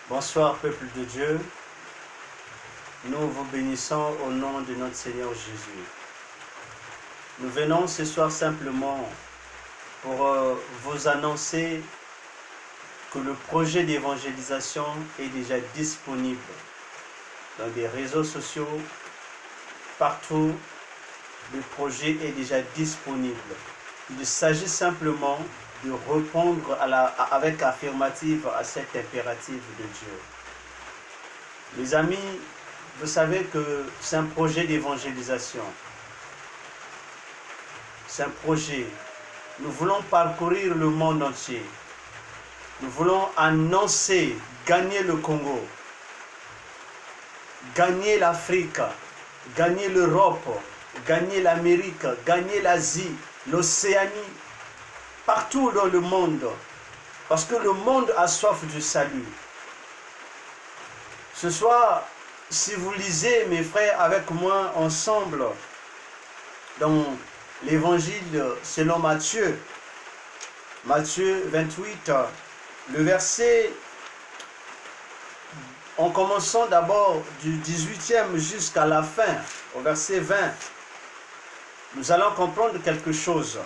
Bonsoir peuple de Dieu, nous vous bénissons au nom de notre Seigneur Jésus. Nous venons ce soir simplement pour vous annoncer que le projet d'évangélisation est déjà disponible dans des réseaux sociaux, partout le projet est déjà disponible. Il s'agit simplement de répondre avec affirmative à cet impératif de Dieu. Les amis, vous savez que c'est un projet d'évangélisation. C'est un projet. Nous voulons parcourir le monde entier. Nous voulons annoncer, gagner le Congo, gagner l'Afrique, gagner l'Europe, gagner l'Amérique, gagner l'Asie, l'Océanie, partout dans le monde, parce que le monde a soif du salut. Ce soir, si vous lisez, mes frères, avec moi, ensemble, dans l'évangile selon Matthieu, Matthieu 28, le verset, en commençant d'abord du 18e jusqu'à la fin, au verset 20, nous allons comprendre quelque chose.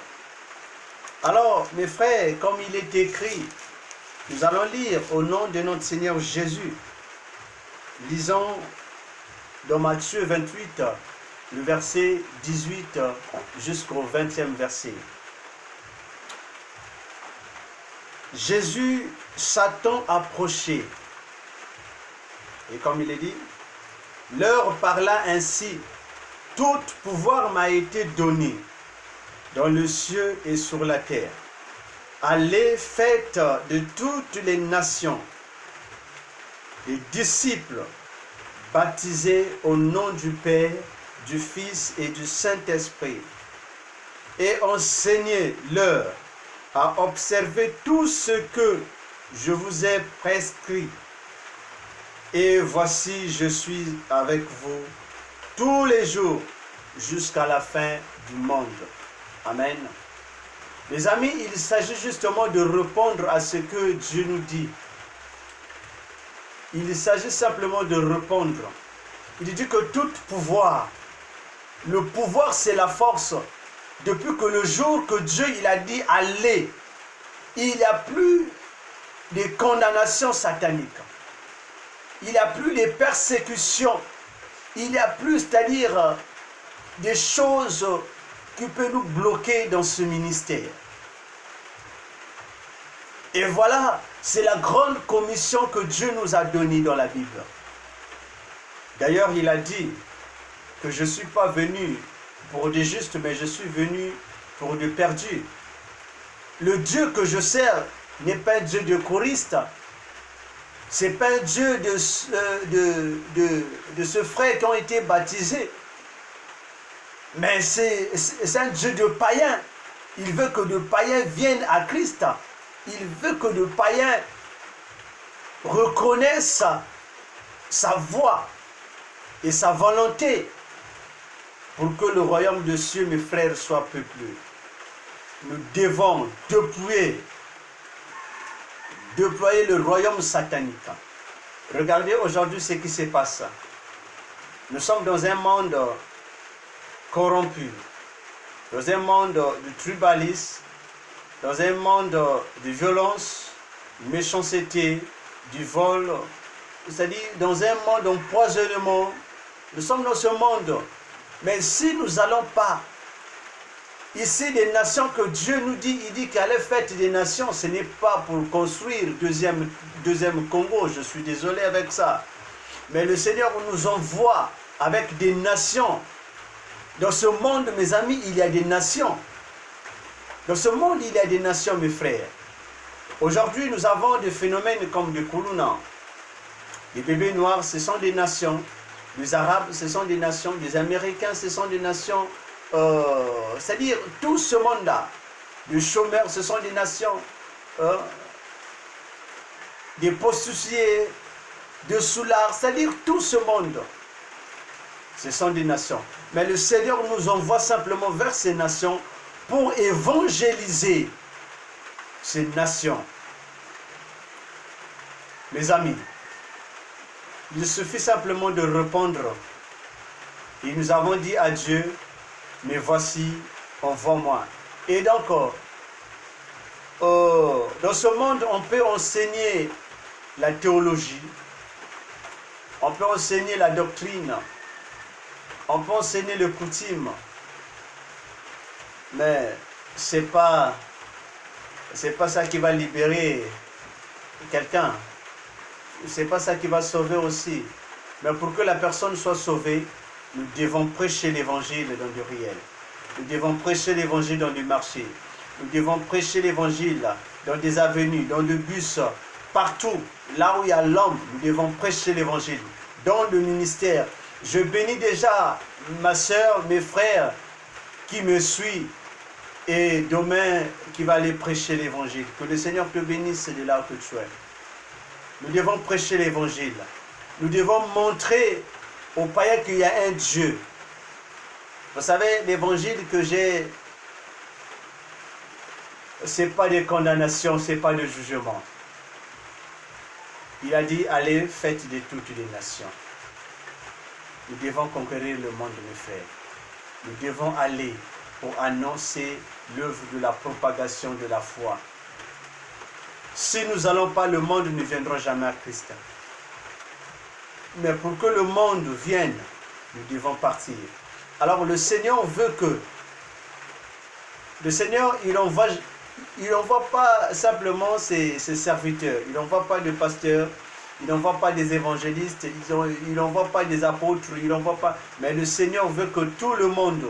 Alors, mes frères, comme il est écrit, nous allons lire au nom de notre Seigneur Jésus. Lisons dans Matthieu 28, le verset 18 jusqu'au 20e verset. Jésus, Satan approchait. Et comme il est dit, leur parla ainsi, tout pouvoir m'a été donné dans le ciel et sur la terre. Allez, faites de toutes les nations des disciples, baptisés au nom du Père, du Fils et du Saint-Esprit, et enseignez-leur à observer tout ce que je vous ai prescrit. Et voici, je suis avec vous tous les jours jusqu'à la fin du monde. Amen. Les amis, il s'agit justement de répondre à ce que Dieu nous dit. Il s'agit simplement de répondre. Il dit que tout pouvoir, le pouvoir c'est la force. Depuis que le jour que Dieu il a dit allez, il n'y a plus de condamnation satanique. Il n'y a plus de persécutions. Il n'y a plus, c'est-à-dire des choses qui peuvent nous bloquer dans ce ministère. Et voilà, c'est la grande commission que Dieu nous a donnée dans la Bible. D'ailleurs, il a dit que je ne suis pas venu pour des justes, mais je suis venu pour des perdus. Le Dieu que je sers n'est pas un Dieu de choristes. Ce n'est pas un Dieu de ceux frères qui ont été baptisés. Mais c'est un Dieu de païens. Il veut que le païen vienne à Christ. Il veut que le païen reconnaisse sa voix et sa volonté pour que le royaume de cieux, mes frères, soit peuplé. Nous devons déployer le royaume satanique. Regardez aujourd'hui ce qui se passe. Nous sommes dans un monde corrompu, dans un monde de tribalisme, dans un monde de violence, de méchanceté, du vol, c'est-à-dire dans un monde d'empoisonnement. Nous sommes dans ce monde. Mais si nous n'allons pas, ici des nations que Dieu nous dit, il dit qu'elle est faite des nations, ce n'est pas pour construire deuxième Congo, je suis désolé avec ça. Mais le Seigneur nous envoie avec des nations. Dans ce monde, mes amis, il y a des nations. Dans ce monde, il y a des nations, mes frères. Aujourd'hui, nous avons des phénomènes comme le Kuluna. Les bébés noirs, ce sont des nations. Les Arabes, ce sont des nations. Les Américains, ce sont des nations. C'est-à-dire, tout ce monde-là. Les chômeurs, ce sont des nations. Des prostituées, des soulards, c'est-à-dire tout ce monde. Ce sont des nations. Mais le Seigneur nous envoie simplement vers ces nations pour évangéliser ces nations. Mes amis, Il suffit simplement de répondre. Et nous avons dit à Dieu, mais voici, envoie-moi. Et donc, dans ce monde, on peut enseigner la théologie, on peut enseigner la doctrine, on peut enseigner le coutume, mais c'est pas ça qui va libérer quelqu'un. C'est pas ça qui va sauver aussi. Mais pour que la personne soit sauvée, nous devons prêcher l'évangile dans du réel. Nous devons prêcher l'évangile dans du marché. Nous devons prêcher l'évangile dans des avenues, dans des bus, partout. Là où il y a l'homme, nous devons prêcher l'évangile. Dans le ministère. Je bénis déjà ma soeur, mes frères qui me suivent. Et demain, qui va aller prêcher l'évangile. Que le Seigneur te bénisse de là où tu es. Nous devons prêcher l'évangile. Nous devons montrer aux païens qu'il y a un Dieu. Vous savez, l'évangile que j'ai, ce n'est pas de condamnation, ce n'est pas de jugement. Il a dit, allez, faites de toutes les nations. Nous devons conquérir le monde, mes frères. Nous devons aller pour annoncer l'œuvre de la propagation de la foi. Si nous n'allons pas, le monde ne viendra jamais à Christ. Mais pour que le monde vienne, nous devons partir. Alors le Seigneur veut que... Le Seigneur, il n'envoie pas simplement ses serviteurs. Il n'envoie pas de pasteurs. Il n'envoie pas des évangélistes. Il n'envoie pas des apôtres. Il n'envoie pas... Mais le Seigneur veut que tout le monde,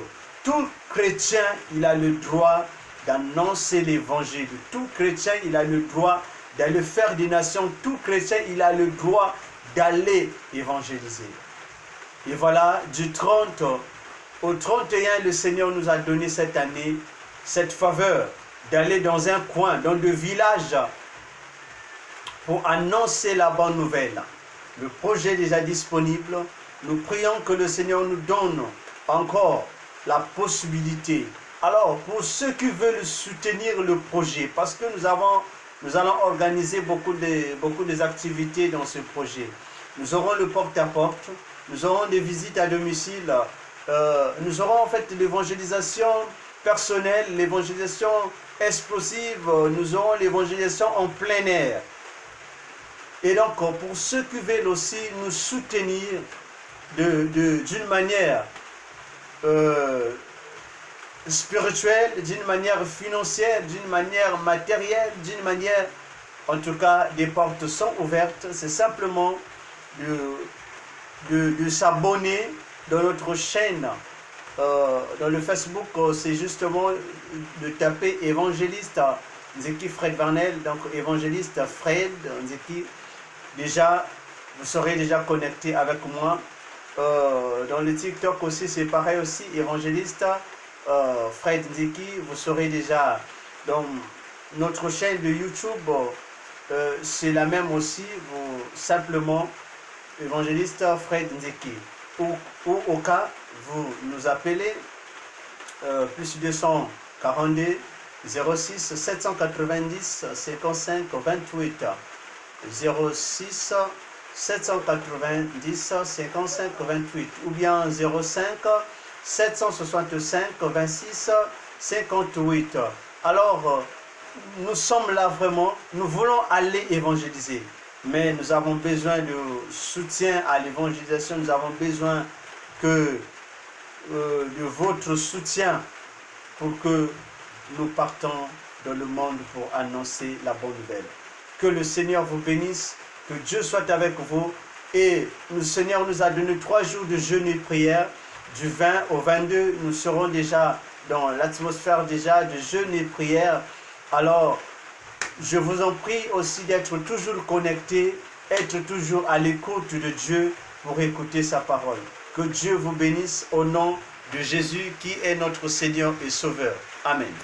tout chrétien, il a le droit d'annoncer l'évangile. Tout chrétien, il a le droit d'aller faire des nations. Tout chrétien, il a le droit d'aller évangéliser. Et voilà, du 30 au 31, le Seigneur nous a donné cette année cette faveur d'aller dans un coin, dans le village, pour annoncer la bonne nouvelle. Le projet est déjà disponible. Nous prions que le Seigneur nous donne encore la possibilité. Alors, pour ceux qui veulent soutenir le projet, parce que nous allons organiser beaucoup des activités dans ce projet. Nous aurons le porte-à-porte, nous aurons des visites à domicile, nous aurons en fait l'évangélisation personnelle, l'évangélisation explosive, nous aurons l'évangélisation en plein air. Et donc, pour ceux qui veulent aussi nous soutenir d'une manière spirituelle, d'une manière financière, d'une manière matérielle, d'une manière, en tout cas, des portes sont ouvertes. C'est simplement de s'abonner dans notre chaîne. Dans le Facebook, c'est justement de taper évangéliste Nzeki Fred Varnel, donc évangéliste Fred Nzeki. Déjà, vous serez déjà connecté avec moi. Dans le TikTok aussi, c'est pareil aussi, évangéliste Fred Nzeki. Vous serez déjà dans notre chaîne de YouTube. C'est la même aussi, vous simplement évangéliste Fred Nzeki. Ou au cas, vous nous appelez plus 242 06 790 55 28 06 790 55 28 ou bien 05 765 26 58. Alors, nous sommes là vraiment, nous voulons aller évangéliser, mais nous avons besoin de soutien à l'évangélisation, nous avons besoin de votre soutien pour que nous partons dans le monde pour annoncer la bonne nouvelle. Que le Seigneur vous bénisse, que Dieu soit avec vous. Et le Seigneur nous a donné 3 jours de jeûne et prière. Du 20 au 22, nous serons déjà dans l'atmosphère déjà de jeûne et prière. Alors, je vous en prie aussi d'être toujours connectés, être toujours à l'écoute de Dieu pour écouter sa parole. Que Dieu vous bénisse au nom de Jésus qui est notre Seigneur et Sauveur. Amen.